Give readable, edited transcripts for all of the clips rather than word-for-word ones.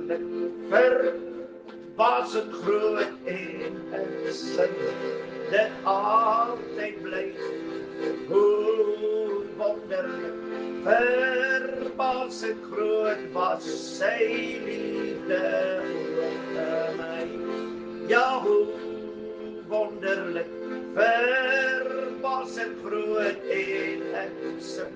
wonderlik, verbasend groot en sin, dit altyd bly. Hoe wonderlik, verbasend groot was sy liefde oor my. Ja, hoe wonderlik, verbasend groot en sin,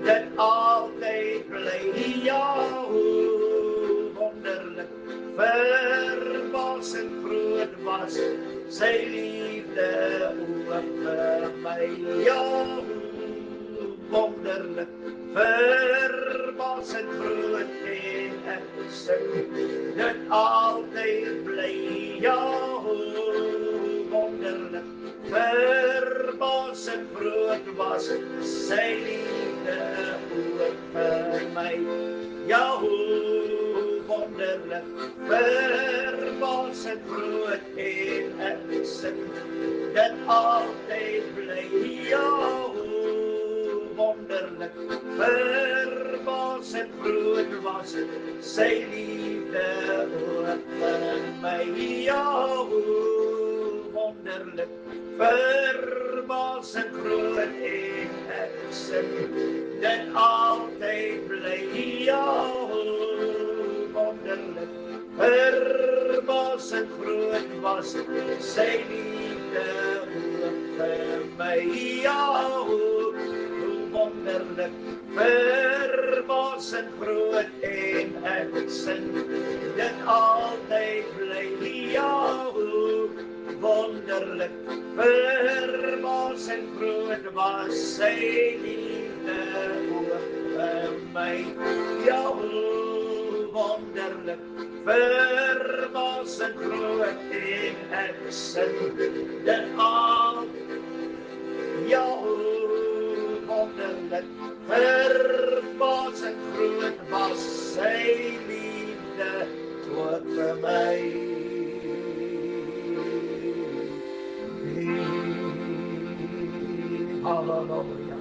dit altyd bly. Ja, hoe wonderlik, verbasend groot was sy liefde oor my. Ja, hoe wonderlik, verbasend groot en sin, dit altyd bly. Ja, hoe wonderlik, verbasend groot was sy liefde oor my. Ja, hoe wonderlik, verbasend groot en sin, dit altyd bly. Ja, hoe wonderlik, verbasend groot was sy liefde oor my. Ja, hoe wonderlik, verbasend groot en sin, dit altyd bly. Ja, hoe wonderlik, verbasend groot was sy liefde oor my. Ja, hoe wonderlik, verbasend groot en sin, dit altyd bly. Ja, hoe wonderlik, verbasend groot was sy liefde oor my. Ja, hoe wonderlik, verbasend groot en sin, dit altyd. Ja, hoe wonderlik, verbasend groot was sy liefde oor my. Halleluja.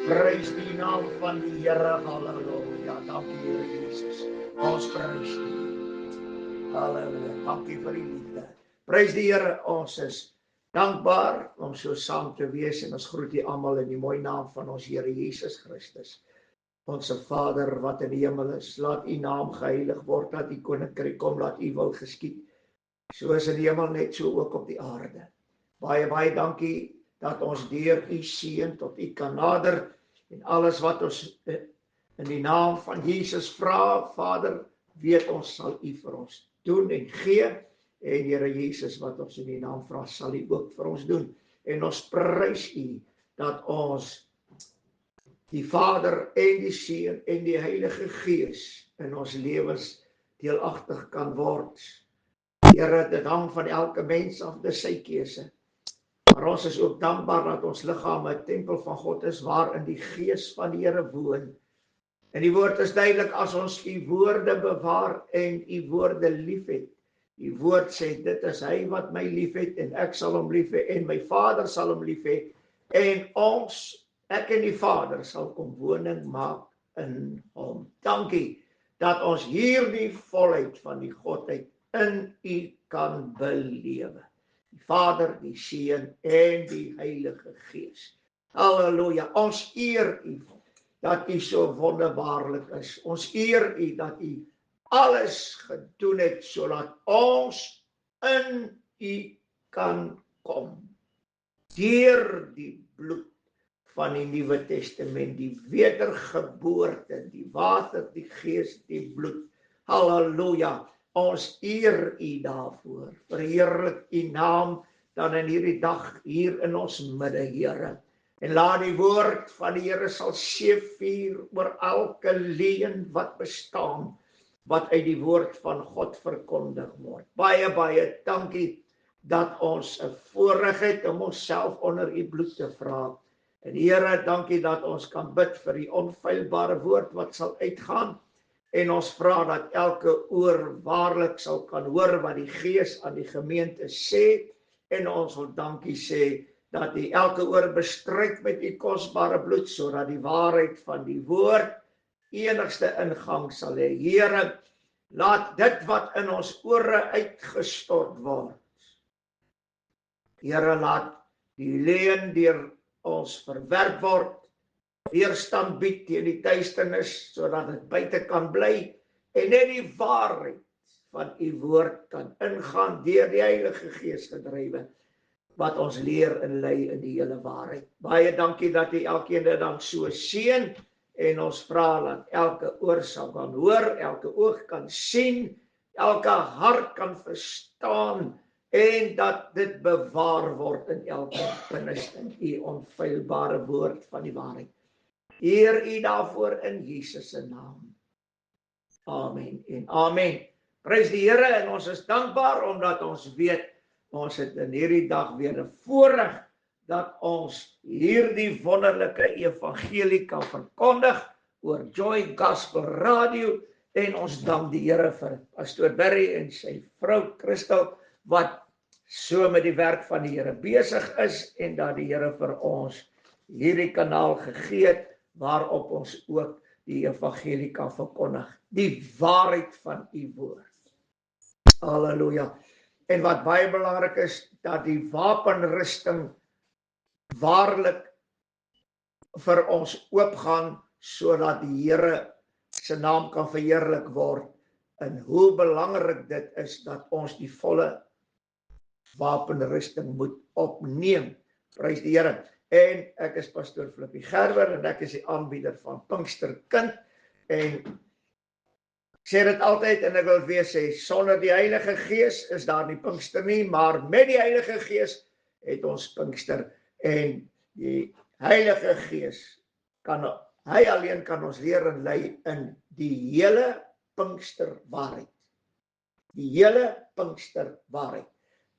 Prys die naam van die Here. Halleluja. Dankie Here Jesus. Ons prys U. Halleluja. Dankie vir die liefde. Prys die Here. Ons is dankbaar om so saam te wees en ons groet U almal in die mooi naam van ons Here Jesus Christus. Onse Vader wat in die hemel is, laat U naam geheilig word, laat U koninkryk kom, laat U wil geskied. Soos in die hemel net so ook op die aarde. Baie dankie dat ons deur U seën tot U kan nader en alles wat ons in die naam van Jesus vra, Vader, weet ons sal U vir ons doen en gee. En Here Jesus, wat ons in die naam vra, sal U ook vir ons doen. En ons prys U dat ons die Vader en die Seun en die Heilige Gees in ons lewens deelagtig kan word. Here, dit hang van elke mens af, dis sy keuse. Maar ons is ook dankbaar dat ons liggaam 'n tempel van God is, waarin die Gees van die Here woon. En die woord is duidelik, as ons U woorde bewaar en U woorde liefhet. Die woord sê, dit is hy wat my liefhet en ek sal hom lief hê en my Vader sal hom lief hê en ek en die Vader sal kom woning maak in hom. Dankie dat ons hierdie volheid van die Godheid in U kan belewe. Die Vader, die Seun en die Heilige Gees. Halleluja. Ons eer U dat U so wonderbaarlik is. Ons eer U dat U alles gedoen het sodat ons in U kan kom. Deur die bloed van die Nuwe Testament, die wedergeboorte, die water, die Gees, die bloed. Halleluja. Ons eer U daarvoor. Verheerlik U naam dan in hierdie dag hier in ons midde, Here. En laat die woord van die Here sal seëvier oor elke leuen wat bestaan, wat uit die woord van God verkondig word. Baie dankie dat ons 'n voorreg het om onsself onder U bloed te vra. En Here, dankie dat ons kan bid vir die onfeilbare woord wat sal uitgaan. En ons vra dat elke oor waarlik sal kan hoor wat die Gees aan die gemeente sê. En ons wil dankie sê dat U elke oor bestryk met U kosbare bloed, sodat die waarheid van die woord enigste ingang sal hê. Here, laat dit wat in ons ore uitgestort word, Here, laat die leuen deur ons verwerp word, weerstand bied teen die duisternis, sodat dit buite kan bly, en net die waarheid van u woord kan ingaan deur die Heilige Gees gedrywe, wat ons leer en lei in die hele waarheid. Baie dankie dat u elkeen dit dan so seën, en ons vra dat elke oor sal kan hoor, elke oog kan sien, elke hart kan verstaan, en dat dit bewaar word in elke binneste, u onfeilbare woord van die waarheid. Eer u daarvoor in Jesus se naam. Amen en amen. Prys die Here, en ons is dankbaar omdat ons weet, ons het in hierdie dag weer 'n voorreg dat ons hierdie wonderlike evangelie kan verkondig oor Joy Gospel Radio, en ons dank die Here vir Pastor Barry en sy vrou Christel, wat so met die werk van die Here besig is, en dat die Here vir ons hierdie kanaal gegee het, waarop ons ook die evangelie kan verkondig, die waarheid van u woord. Halleluja. En wat baie belangrik is, dat die wapenrusting waarlik vir ons oopgaan, sodat die Here se naam kan verheerlik word, en hoe belangrik dit is, dat ons die volle wapenrusting moet opneem. Prys die Here. En ek is Pastor Flippie Gerber, en ek is die aanbieder van Pinksterkind, en sê dit altyd, en ek wil weer sê, sonder die Heilige Gees is daar nie Pinkster nie, maar met die Heilige Gees het ons Pinkster, en die Heilige Gees hy alleen kan ons leer en lei in die hele Pinkster waarheid. Die hele Pinkster waarheid.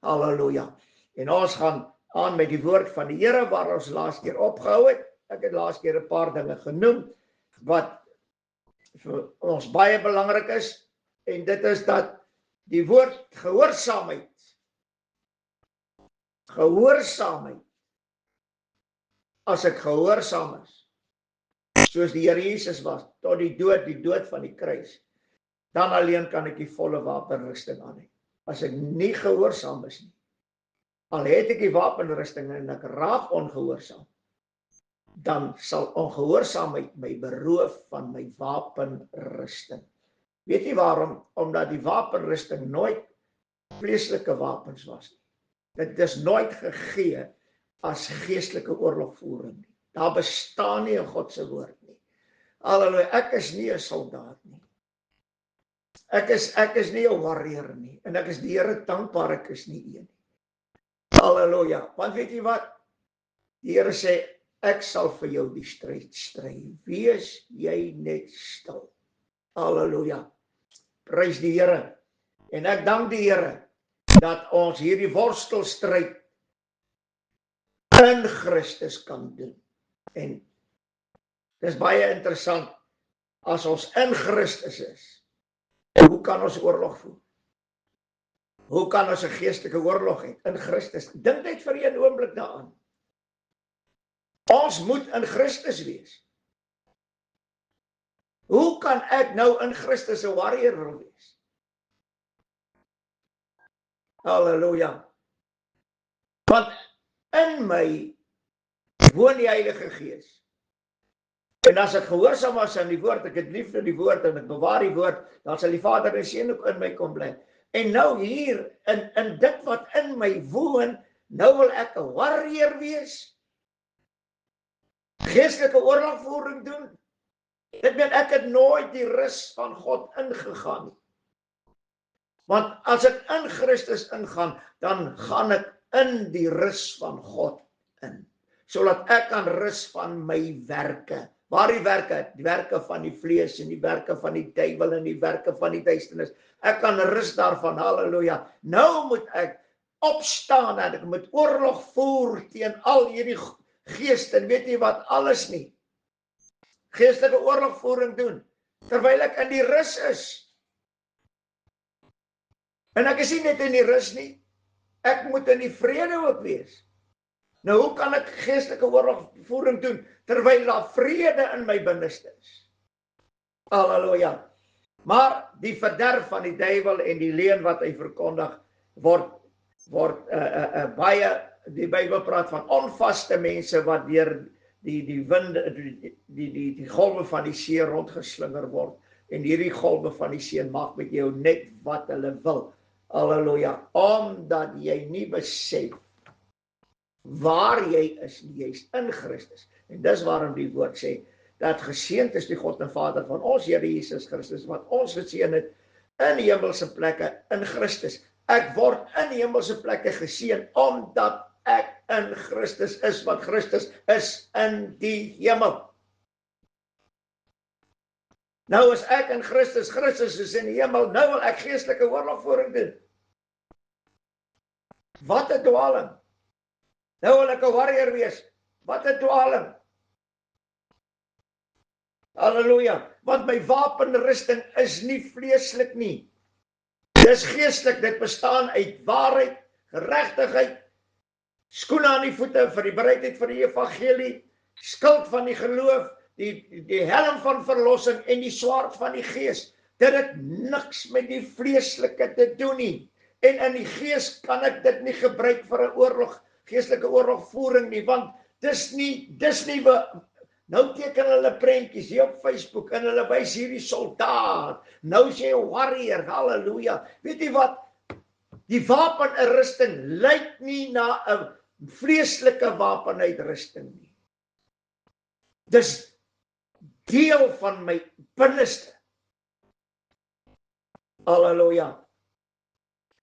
Halleluja. En ons gaan aan met die woord van die Here, waar ons laas keer opgehou het. Ek het laas keer 'n paar dinge genoem, wat vir ons baie belangrik is, en dit is dat die woord gehoorsaamheid, as ek gehoorsaam is, soos die Here Jesus was, tot die dood van die kruis, dan alleen kan ek die volle wapenrusting aan hê. As ek nie gehoorsaam is nie, al het ek die wapenrusting en ek raak ongehoorsaam, dan sal ongehoorsaamheid my beroof van my wapenrusting. Weet jy waarom? Omdat die wapenrusting nooit vleeslike wapens was nie. Dit is nooit gegee as geestelike oorlogvoering nie. Daar bestaan nie in God se woord nie. Halleluja, ek is nie 'n soldaat nie. Ek is nie 'n warrior nie, en ek is die Here dankbaar ek is nie een nie. Halleluja, want weet jy wat? Die Here sê, ek sal vir jou die stryd stry. Wees jy net stil. Halleluja. Prys die Here. En ek dank die Here dat ons hierdie worstelstryd in Christus kan doen. En dis baie interessant, as ons in Christus is, hoe kan ons oorlog voer? Hoe kan ons 'n geestelike oorlog hê in Christus? Dink net vir 'n oomblik daaraan. Ons moet in Christus wees. Hoe kan ek nou in Christus 'n warrior wees? Halleluja. Want in my woon die Heilige Gees. En as ek gehoorsaam was aan die woord, ek het lief vir die woord en ek bewaar die woord, dan sal die Vader en Seun ook in my kom bly. En nou hier, in dit wat in my woon, nou wil ek 'n warrior wees. Geestelike oorlogvoering doen. Dit meen, ek het nooit die rus van God ingegaan nie. Want as ek in Christus ingaan, dan gaan ek in die rus van God in. Sodat ek kan rus van my werke. Waar die werke? Die werke van die vlees en die werke van die duiwel en die werke van die duisternis. Ek kan rus daarvan, halleluja. Nou moet ek opstaan en ek moet oorlog voer teen al hierdie geeste, en weet jy wat, alles nie. Geestelike oorlogvoering doen, terwyl ek in die rus is. En ek is nie net in die rus nie, ek moet in die vrede ook wees. Nou, hoe kan ek geestelike oorlogvoering doen, terwyl daar vrede in my binneste is? Halleluja. Maar die verderf van die duiwel en die leuen wat hy verkondig, word baie, die Bybel praat van onvaste mense wat deur die winde, die golwe van die see rondgeslinger word. En hierdie golwe van die see maak met jou net wat hulle wil. Halleluja. Omdat jy nie besef waar jy is nie, jy is in Christus. En dis waarom die woord sê, dat geseënd is die God en Vader van ons Here Jesus Christus, wat ons geseën het in hemelse plekke in Christus. Ek word in hemelse plekke geseën, omdat ek in Christus is, want Christus is in die hemel. Nou is ek in Christus, Christus is in die hemel, nou wil ek geestelike oorlogvoering doen. Wat 'n dwaling. Nou wil ek 'n warrior wees. Wat 'n dwaling. Halleluja. Want my wapenrusting is nie vleeslik nie. Dis geestelik, dit bestaan uit waarheid, geregtigheid, skoene aan die voete vir die bereidheid vir die evangelie, skild van die geloof, die helm van verlossing en die swaard van die gees. Dit het niks met die vleeslike te doen nie. En in die gees kan ek dit nie gebruik vir 'n oorlog, geestelike oorlogvoering nie, want dis nie nou teken hulle prentjies hier op Facebook en hulle wys hierdie soldaat. Nou sê 'n warrior, halleluja. Weet jy wat? Die wapenuitrusting lyk nie na 'n vleeslike wapenuitrusting nie. Dis deel van my binneste. Halleluja.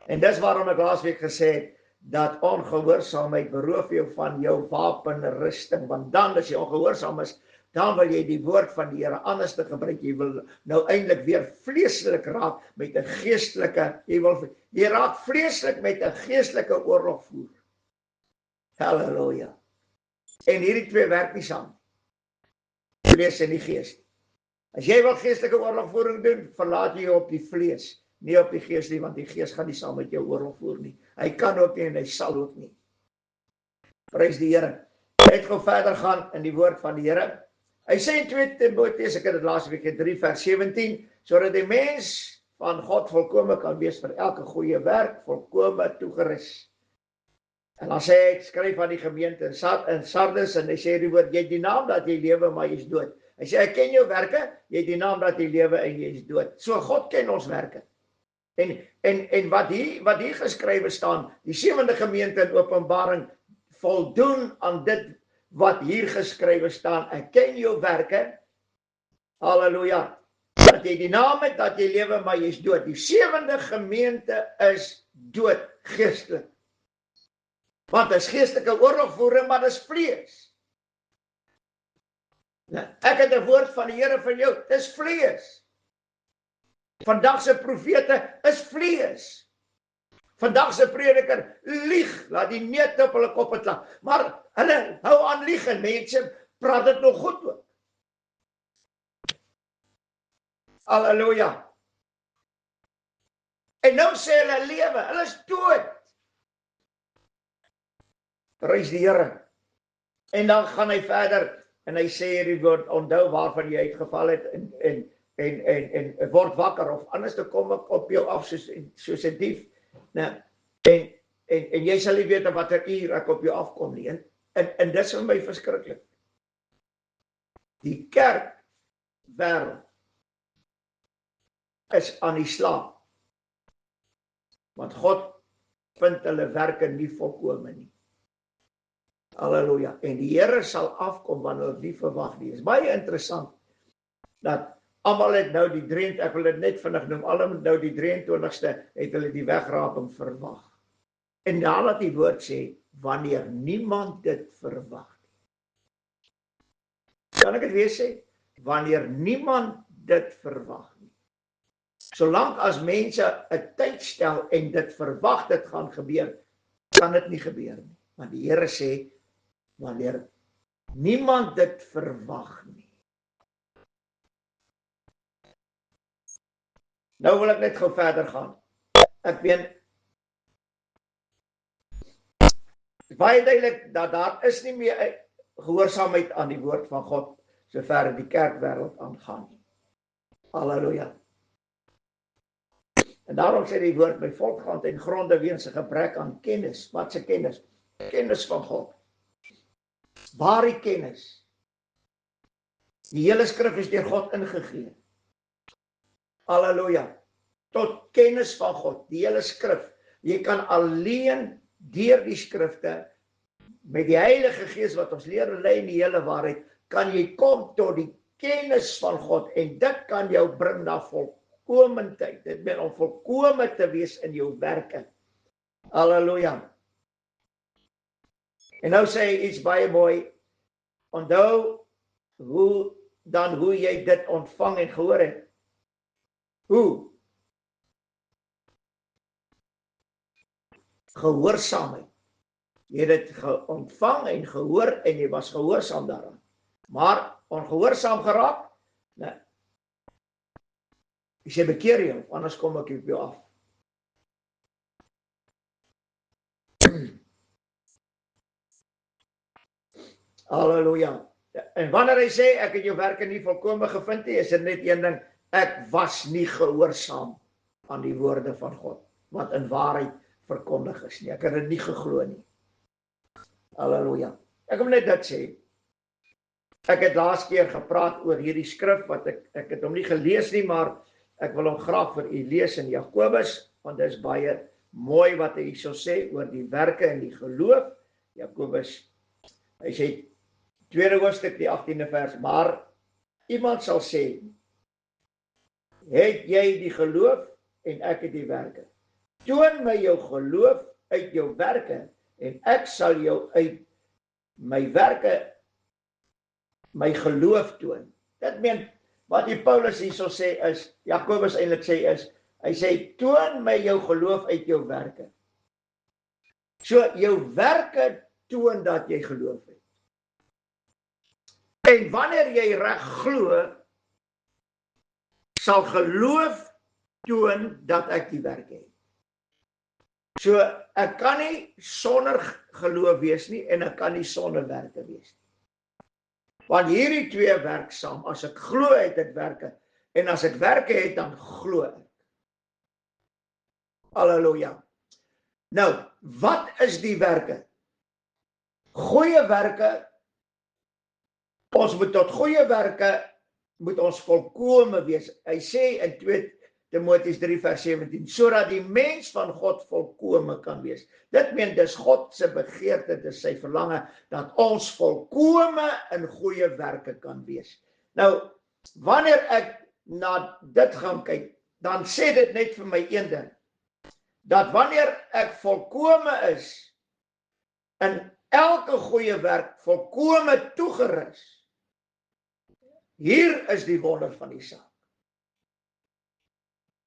En dis waarom ek laasweek gesê het, dat ongehoorsaamheid beroof jou van jou wapenrusting, want dan as jy ongehoorsaam is, dan wil jy die woord van die Here anders te gebruik, jy wil nou eintlik weer vleeslik raak met 'n geestelike, jy raak vleeslik met 'n geestelike oorlog voer. Halleluja. En hierdie twee werk nie saam. Vlees en die gees. As jy wil geestelike oorlogvoering doen, verlaat jy op die vlees, nie op die gees nie, want die gees gaan nie saam met jou oorlog voer nie. Hy kan ook nie en hy sal ook nie. Prys die Here. Net gou verder gaan in die woord van die Here. Hy sê in 2 Timoteus, ek het dit laas week in 3 vers 17, sodat die mens van God volkome kan wees vir elke goeie werk, volkome toegerus. En dan sê hy, skryf aan die gemeente in Sardes, en hy sê die woord, jy het die naam dat jy lewe, maar jy is dood. Hy sê, ek ken jou werke, jy het die naam dat jy lewe en jy is dood. So God ken ons werke. En wat hier geskrywe staan, die 7de gemeente in Openbaring voldoen aan dit wat hier geskrywe staan. Ek ken jou werke. Halleluja. Dat jy die naam het, dat jy lewe, maar jy is dood. Die 7de gemeente is dood geestelik. Want dit is geestelike oorlogvoering, maar dit is vlees. Nou, ek het 'n woord van die Here vir jou, dit is vlees. Vandag se profete is vlees. Vandag se prediker lieg, laat die neut op hulle koppe kla. Maar hulle hou aan lieg en mense praat dit nog goed ook. Halleluja. En nou sê hulle lewe, hulle is dood. Prys die Here. En dan gaan hy verder en hy sê hierdie woord, onthou waarvan jy uitgeval het en word wakker, of anders te kom ek op jou af soos 'n dief. Nou, en jy sal nie weet op watter uur ek op jou afkom nie. En dit is vir my verskriklik. Die kerkwêreld is aan die slaap. Want God vind hulle werke nie volkome nie. Halleluja. En die Here sal afkom wanneer hulle nie verwag nie. Dit is baie interessant dat almal het nou die 23, ek wil dit net vinnig noem, almal nou die 23ste het hulle die wegraping verwag. En dan laat die woord sê, wanneer niemand dit verwag nie. Kan ek dit weer sê? Wanneer niemand dit verwag nie. Solank as mense 'n tyd stel en dit verwag dit gaan gebeur, kan dit nie gebeur nie. Want die Here sê, wanneer niemand dit verwag nie. Nou wil ek net gou verder gaan. Ek meen, baie duidelik dat daar is nie meer gehoorsaamheid aan die woord van God, sover die kerkwêreld aangaan. Halleluja. En daarom sê die woord, my volk gaan ten gronde weens 'n gebrek aan kennis. Wat se kennis? Kennis van God. Ware kennis. Die hele skrif is deur God ingegee. Halleluja. Tot kennis van God, die hele skrif. Jy kan alleen deur die skrifte, met die Heilige Gees wat ons leer lei in die hele waarheid, kan jy kom tot die kennis van God, en dit kan jou bring na volkomendheid. Dit beteken om volkome te wees in jou werke. Halleluja. En nou sê hy iets baie mooi, onthou hoe jy dit ontvang en gehoor het. Hoe? Gehoorsaamheid. Jy het dit ontvang en gehoor en jy was gehoorsaam daaraan. Maar ongehoorsaam geraak? Nee. Jy sê bekeer jou, anders kom ek op jou af. Halleluja. En wanneer hy sê, ek het jou werke nie volkome gevind nie, is dit net een ding, ek was nie gehoorsaam aan die woorde van God, wat in waarheid verkondig is nie. Ek het dit nie geglo nie. Halleluja. Ek wil net dit sê. Ek het laas keer gepraat oor hierdie skrif, wat ek het hom nie gelees nie, maar ek wil hom graag vir u lees in Jakobus, want dit is baie mooi wat hy hierso sê oor die werke en die geloof. Jakobus, hy sê, tweede hoofstuk, die 18de vers, maar iemand sal sê, het jy die geloof en ek het die werke. Toon my jou geloof uit jou werke en ek sal jou uit my werke my geloof toon. Dit meen, wat die Paulus hierso sê is, Jakobus eintlik sê is, hy sê, toon my jou geloof uit jou werke. So, jou werke toon dat jy geloof het. En wanneer jy reg glo, sal geloof toon dat ek die werke het. So, ek kan nie sonder geloof wees nie, en ek kan nie sonder werke wees nie. Want hierdie twee werk saam, as ek glo het ek werke, en as ek werke het, dan glo ek. Halleluja. Nou, wat is die werke? Goeie werke, ons moet tot goeie werke, moet ons volkome wees. Hy sê in 2 Timoteus 3 vers 17, sodat die mens van God volkome kan wees. Dit meen, dis God se begeerte, dis sy verlange, dat ons volkome in goeie werke kan wees. Nou, wanneer ek na dit gaan kyk, dan sê dit net vir my een ding, dat wanneer ek volkome is, in elke goeie werk, volkome toegerus, hier is die wonder van die saak.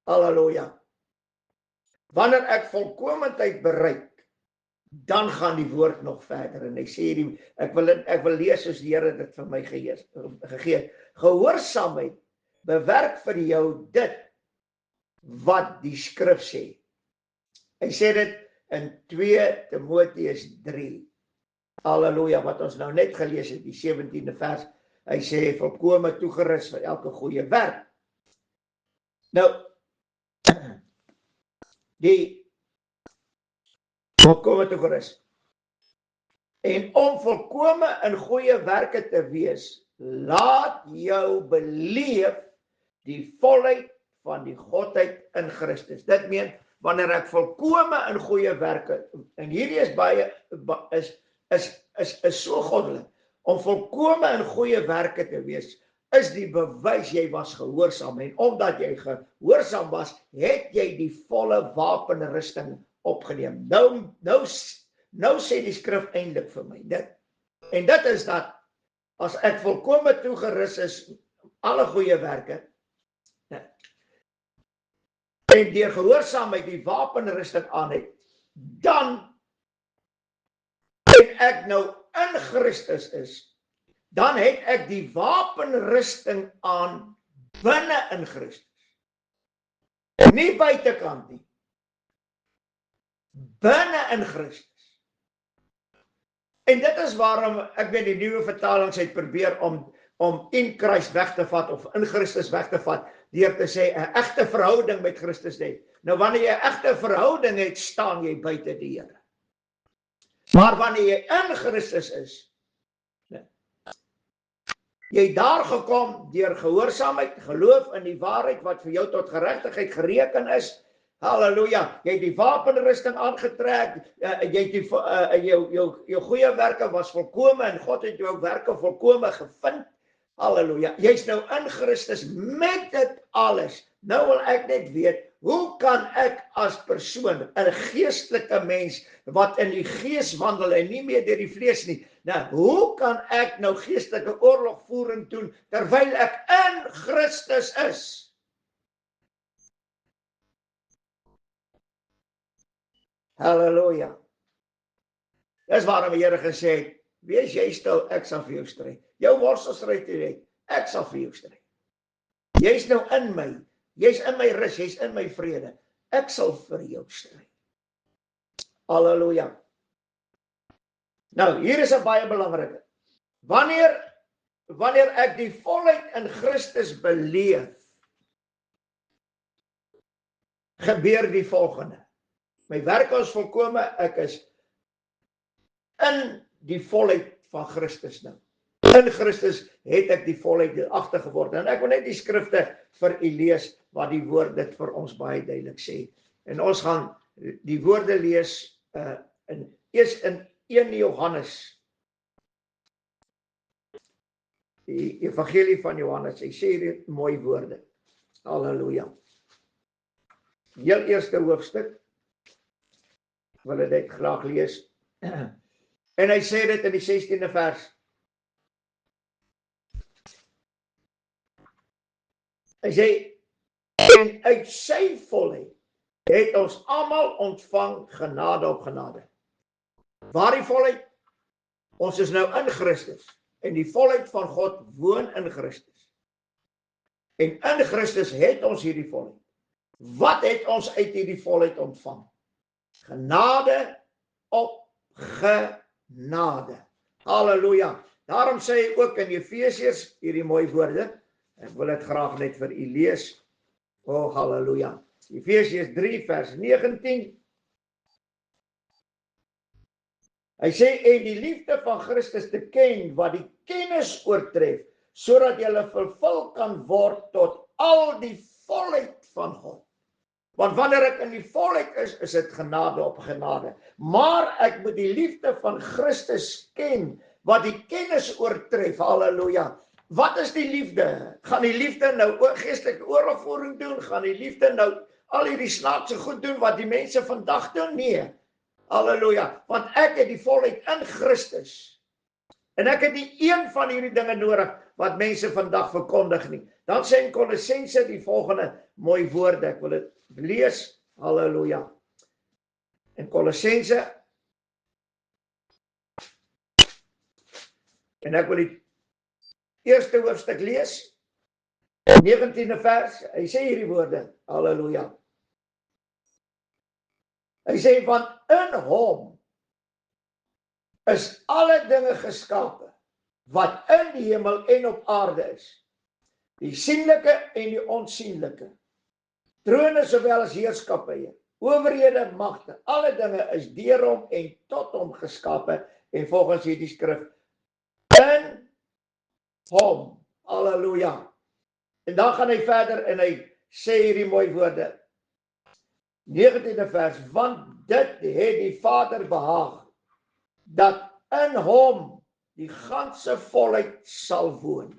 Halleluja. Wanneer ek volkomendheid bereik, dan gaan die woord nog verder. En hy sê, ek wil lees soos die Here dit vir my gegee. Gehoorsaamheid bewerk vir jou dit wat die skrif sê. Hy sê dit in 2 Timoteus 3. Halleluja, wat ons nou net gelees het, die 17de vers. Hy sê, volkome toegerus vir elke goeie werk. Nou, die volkome toegerus. En om volkome in goeie werke te wees, laat jou beleef die volheid van die Godheid in Christus. Dit meen, wanneer ek volkome in goeie werke, en hierdie is baie, is so goddelik, om volkome in goeie werke te wees, is die bewys jy was gehoorsaam, en omdat jy gehoorsaam was, het jy die volle wapenrusting opgeneem. Nou sê die skrif eintlik vir my dit. En dit is dat, as ek volkome toegerus is, alle goeie werke, en deur gehoorsaamheid die wapenrusting aan het, dan, en ek nou in Christus is, dan het ek die wapenrusting aan binne in Christus. Nie buitekant nie. Binne in Christus. En dit is waarom, ek weet die nuwe vertalings het probeer om in Christus weg te vat, of in Christus weg te vat, deur te sê, 'n egte verhouding met Christus hê. Nou wanneer jy 'n egte verhouding het, staan jy buite die Here. Maar wanneer jy in Christus is, jy het daar gekom deur gehoorsaamheid, geloof in die waarheid wat vir jou tot geregtigheid gereken is. Halleluja, jy het die wapenrusting aangetrek, jy het jou goeie werke was volkome en God het jou werke volkome gevind. Halleluja, jy's nou in Christus met dit alles. Nou wil ek net weet, hoe kan ek as persoon, 'n geestelike mens, wat in die gees wandel en nie meer deur die vlees nie, nou, hoe kan ek nou geestelike oorlogvoering doen, terwyl ek in Christus is? Halleluja. Dis waarom die Here gesê het, wees jy stil, ek sal vir jou stry. Jou worstelstryd het, ek sal vir jou stry. Jy's nou in my, jy's in my rus, jy's in my vrede. Ek sal vir jou stry. Halleluja. Nou, hier is 'n baie belangrike. Wanneer ek die volheid in Christus beleef, gebeur die volgende. My werk is volkome, ek is in die volheid van Christus nou. In Christus het ek die volheid deelagtig geword. En ek wil net die skrifte vir u lees, wat die woord dit vir ons baie duidelik sê. En ons gaan die woorde lees eers in 1 Johannes. Die evangelie van Johannes, hy sê hierdie mooi woorde. Halleluja. Heel eerste hoofstuk, wil ek dit graag lees. En hy sê dit in die 16de vers. Hy sê, en uit sy volheid het ons almal ontvang genade op genade. Waar die volheid? Ons is nou in Christus. En die volheid van God woon in Christus. En in Christus het ons hierdie volheid. Wat het ons uit hierdie volheid ontvang? Genade op genade. Halleluja. Daarom sê hy ook in Efesiërs hierdie mooi woorde. Ek wil dit graag net vir u lees. O, halleluja. Efesiërs 3 vers 19. Hy sê, en die liefde van Christus te ken, wat die kennis oortref, sodat jy vervul kan word tot al die volheid van God. Want wanneer ek in die volheid is dit genade op genade. Maar ek moet die liefde van Christus ken, wat die kennis oortref. Halleluja. Wat is die liefde? Gaan die liefde nou geestelike oorlogvoering doen? Gaan die liefde nou al hierdie snaakse goed doen wat die mense vandag doen? Nee. Halleluja. Want ek het die volheid in Christus. En ek het nie een van hierdie dinge nodig wat mense vandag verkondig nie. Dan sê in Kolossense die volgende mooi woorde. Ek wil dit lees. Halleluja. In Kolossense. En ek wil die eerste hoofstuk lees. 19de vers. Hy sê hierdie woorde. Halleluja. Hy sê, want in hom is alle dinge geskape, wat in die hemel en op aarde is, die sienlike en die onsienlike, trone sowel as heerskappe, owerhede, magte, alle dinge is deur hom en tot hom geskape, en volgens hierdie skrif, in hom, halleluja. En dan gaan hy verder en hy sê hierdie mooi woorde, 19de vers, want dit het die Vader behaag, dat in hom die ganse volheid sal woon.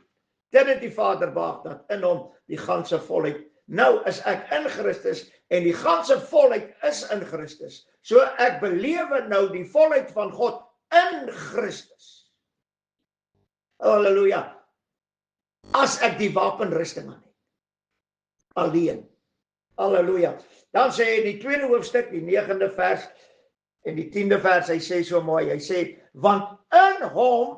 Dit het die Vader behaag, dat in hom die ganse volheid. Nou is ek in Christus en die ganse volheid is in Christus. So ek belewe nou die volheid van God in Christus. Halleluja. As ek die wapenrusting aan het. Alleen. Halleluja. Dan sê hy die tweede hoofstuk, die 9de vers en die 10de vers, hy sê so mooi, hy sê, want in hom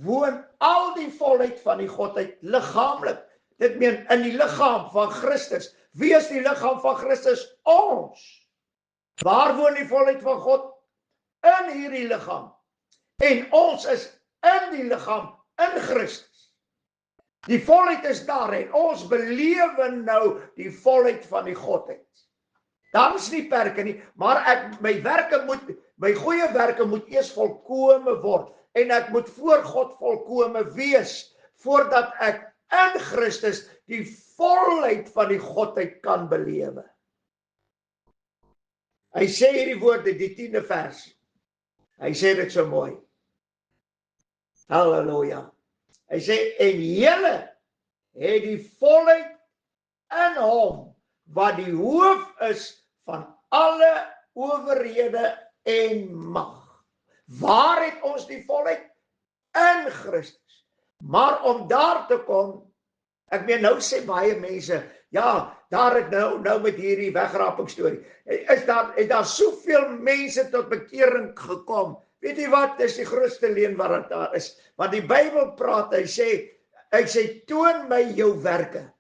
woon al die volheid van die Godheid liggaamlik. Dit meen in die liggaam van Christus. Wie is die liggaam van Christus? Ons. Waar woon die volheid van God? In hierdie liggaam. En ons is in die liggaam in Christus. Die volheid is daar en ons belewe nou die volheid van die Godheid. Dan is nie perke nie, maar my goeie werke moet eers volkome word, en ek moet voor God volkome wees, voordat ek in Christus die volheid van die Godheid kan belewe. Hy sê hierdie woorde, die 10de vers, hy sê dit so mooi, halleluja, hy sê, en julle het die volheid in hom, wat die hoof is van alle owerhede en mag. Waar het ons die volheid? In Christus. Maar om daar te kom, ek meen nou sê baie mense, ja, daar het nou met hierdie wegrapingstorie, het daar soveel mense tot bekering gekom. Weet jy wat, dis die grootste leuen wat daar is. Want die Bybel praat, hy sê, toon my jou werke.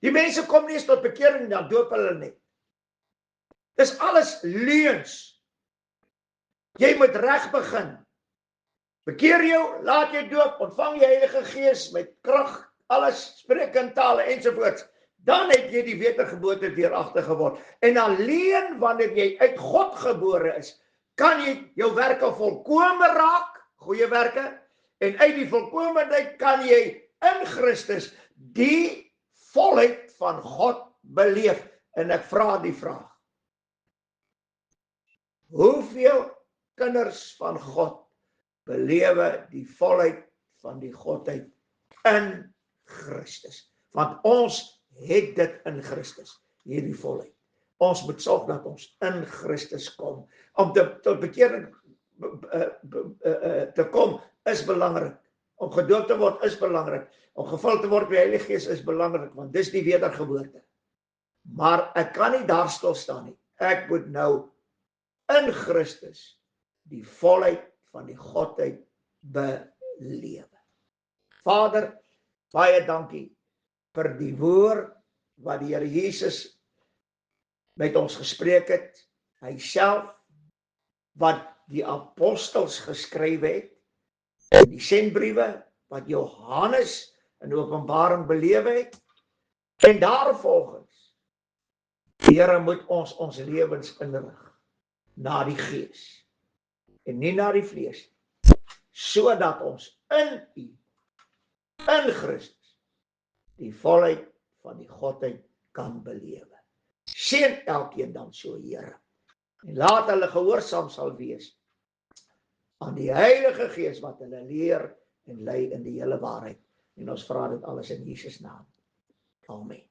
Die mense kom nie eens tot bekering, dan doop hulle nie. Dis alles leuns. Jy moet reg begin. Bekeer jou, laat jy doop, ontvang die Heilige Gees met krag, alles, spreek in tale ensovoorts. Dan het jy die wedergeboorte deuragtig geword. En alleen wanneer jy uit God gebore is, kan jy jou werke volkome raak, goeie werke, en uit die volkomeheid kan jy in Christus die volheid van God beleef. En ek vra die vraag, hoeveel kinders van God belewe die volheid van die Godheid in Christus? Want ons het dit in Christus, hierdie volheid. Ons moet sorg dat ons in Christus kom. Om tot bekering te kom is belangrik. Om gedoop te word is belangrik. Om gevul te word met die Heilige Gees is belangrik, want dis die wedergeboorte. Maar ek kan nie daar stil staan nie. Ek moet nou in Christus die volheid van die Godheid belewe. Vader, baie dankie vir die woord wat die Here Jesus met ons gespreek het. Hy self wat die apostels geskryf het, en die sendbriewe wat Johannes in Openbaring belewe het, en daarvolgens, Here, moet ons lewens inrig na die Gees en nie na die vlees, sodat ons in U, in Christus, die volheid van die Godheid kan belewe. Seën elkeen dan so, Here, en laat hulle gehoorsaam sal wees aan die Heilige Gees wat hulle leer en lei in die hele waarheid. En ons vra dit alles in Jesus naam. Amen.